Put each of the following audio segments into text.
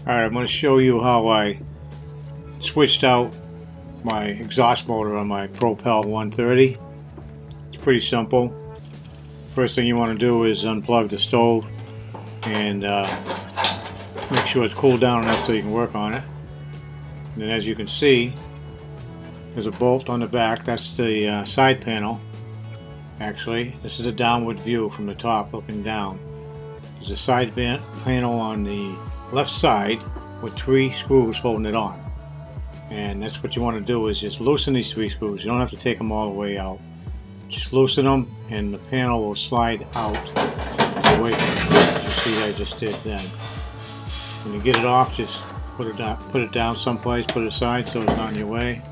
Alright, I'm going to show you how I switched out my exhaust motor on my Pel 130. It's pretty simple. First thing you want to do is unplug the stove and make sure it's cooled down enough so you can work on it. And then as you can see, there's a bolt on the back. That's the side panel. Actually, this is a downward view from the top looking down. There's a side panel on the left side with 3 screws holding it on. And that's what you want to do, is just loosen these 3 screws. You don't have to take them all the way out. Just loosen them and the panel will slide out away from you. You see I just did then. When you get it off, just put it down someplace, put it aside so it's not in your way.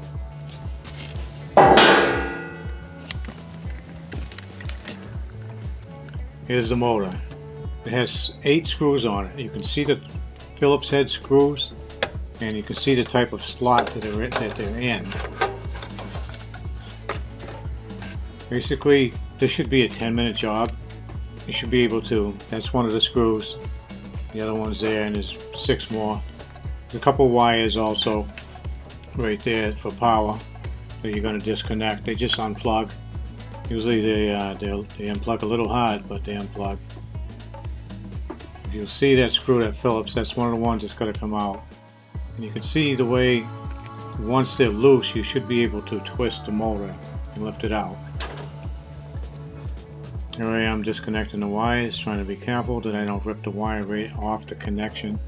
Here's the motor. It has 8 screws on it. You can see the Phillips head screws, and you can see the type of slot that they're in. Basically, this should be a 10-minute job. You should be able to. That's one of the screws. The other one's there, and there's 6 more. There's a couple wires also right there for power that you're going to disconnect. They just unplug. Usually they unplug a little hard, but they unplug. You'll see that screw, that Phillips, that's one of the ones that's going to come out. And you can see the way, once they're loose, you should be able to twist the motor and lift it out. Here I am disconnecting the wires, trying to be careful that I don't rip the wire right off the connector.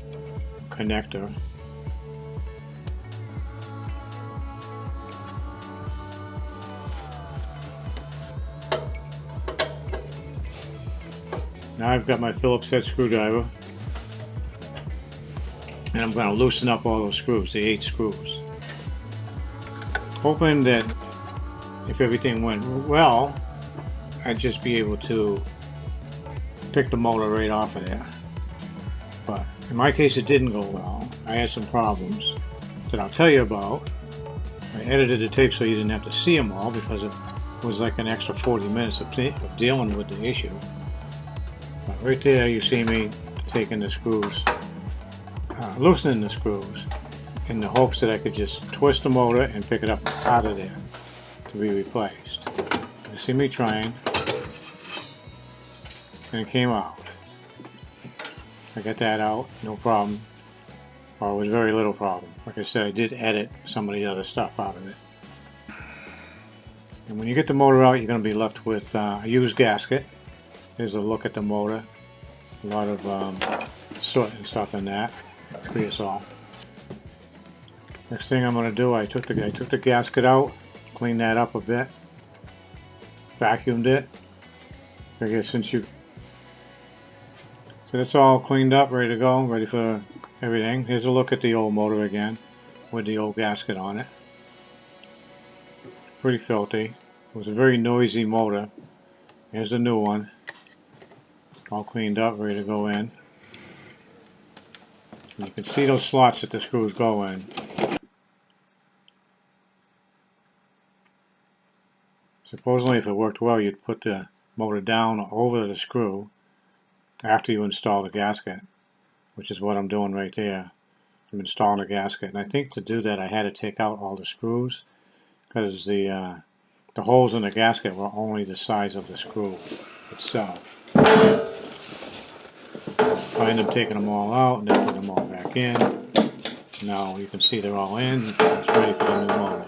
Now I've got my Phillips head screwdriver, and I'm going to loosen up all those screws, the 8 screws. Hoping that if everything went well, I'd just be able to pick the motor right off of there. But in my case it didn't go well. I had some problems that I'll tell you about. I edited the tape so you didn't have to see them all, because it was like an extra 40 minutes of dealing with the issue. But right there you see me taking the screws, loosening the screws, in the hopes that I could just twist the motor and pick it up out of there to be replaced. You see me trying, and it came out. I got that out, no problem. Or it was very little problem. Like I said, I did edit some of the other stuff out of it. And when you get the motor out, you're going to be left with a used gasket. Here's a look at the motor. A lot of soot and stuff in that. Creosote. Next thing I'm going to do, I took the gasket out, cleaned that up a bit, vacuumed it. I guess so that's all cleaned up, ready to go, ready for everything. Here's a look at the old motor again, with the old gasket on it. Pretty filthy. It was a very noisy motor. Here's the new one, all cleaned up, ready to go in. And you can see those slots that the screws go in. Supposedly, if it worked well, you'd put the motor down over the screw after you install the gasket, which is what I'm doing right there. I'm installing the gasket, and I think to do that I had to take out all the screws, because the holes in the gasket were only the size of the screw itself. I ended up taking them all out and then putting them all back in. Now you can see they're all in. It's ready for the new motor.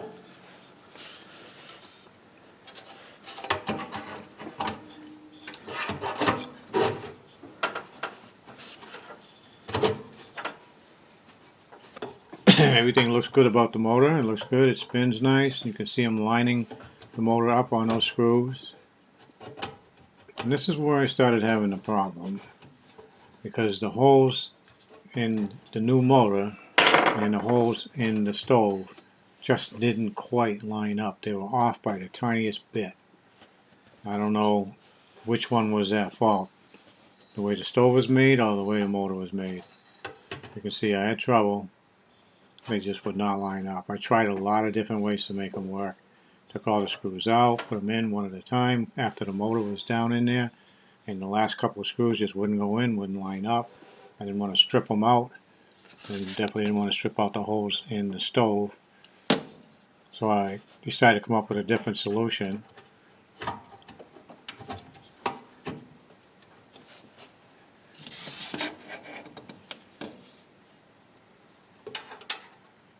Everything looks good about the motor. It looks good. It spins nice. You can see I'm lining the motor up on those screws. And this is where I started having a problem, because the holes in the new motor and the holes in the stove just didn't quite line up. They were off by the tiniest bit. I don't know which one was at fault, the way the stove was made or the way the motor was made. You can see I had trouble. They just would not line up. I tried a lot of different ways to make them work. Took all the screws out, put them in one at a time after the motor was down in there, and the last couple of screws just wouldn't go in, wouldn't line up. I didn't want to strip them out and definitely didn't want to strip out the holes in the stove. So I decided to come up with a different solution.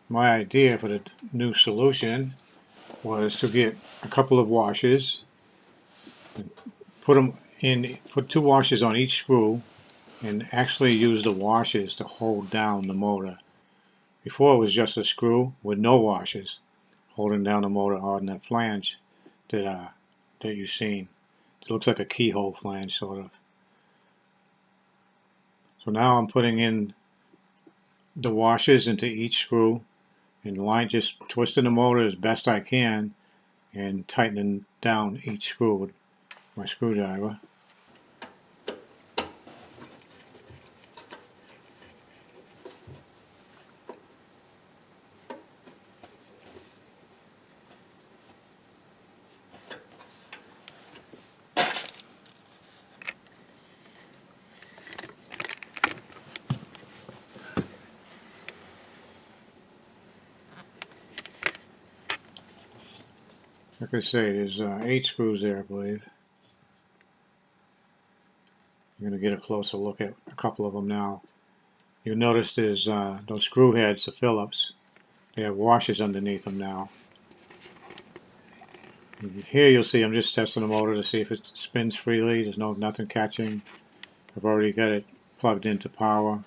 My idea for the new solution was to get a couple of washers, put 2 washers on each screw, and actually use the washers to hold down the motor. Before it was just a screw with no washers holding down the motor on that flange that you've seen. It looks like a keyhole flange, sort of. So now I'm putting in the washers into each screw and just twisting the motor as best I can and tightening down each screw with my screwdriver. Like I say, there's 8 screws there, I believe. You're going to get a closer look at a couple of them now. You'll notice there's those screw heads, the Phillips. They have washers underneath them now. And here you'll see I'm just testing the motor to see if it spins freely. There's nothing catching. I've already got it plugged into power,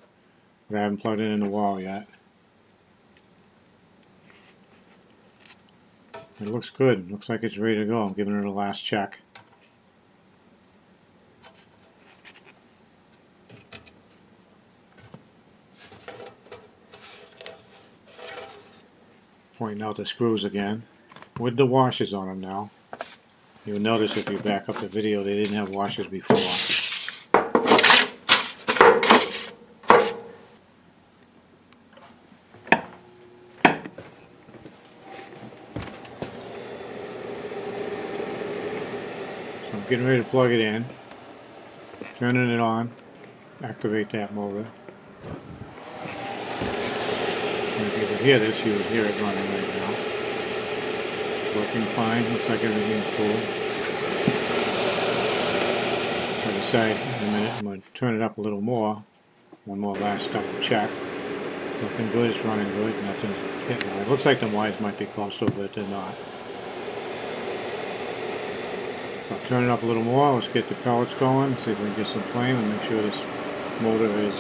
but I haven't plugged it in the wall yet. It looks good. Looks like it's ready to go. I'm giving it a last check. Pointing out the screws again with the washers on them now. You'll notice if you back up the video they didn't have washers before. So I'm getting ready to plug it in, turning it on, activate that motor. And if you could hear this, you would hear it running right now. Working fine, looks like everything's cool. Like I say, in a minute I'm going to turn it up a little more. One more last double check. It's looking good, it's running good, nothing's hitting on it. Looks like the wires might be close to it, but they're not. So I'll turn it up a little more, let's get the pellets going, see if we can get some flame and make sure this motor is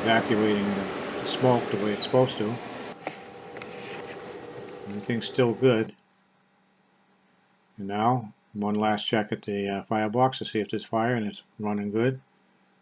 evacuating the smoke the way it's supposed to. Everything's still good. And now, one last check at the firebox to see if there's fire, and it's running good.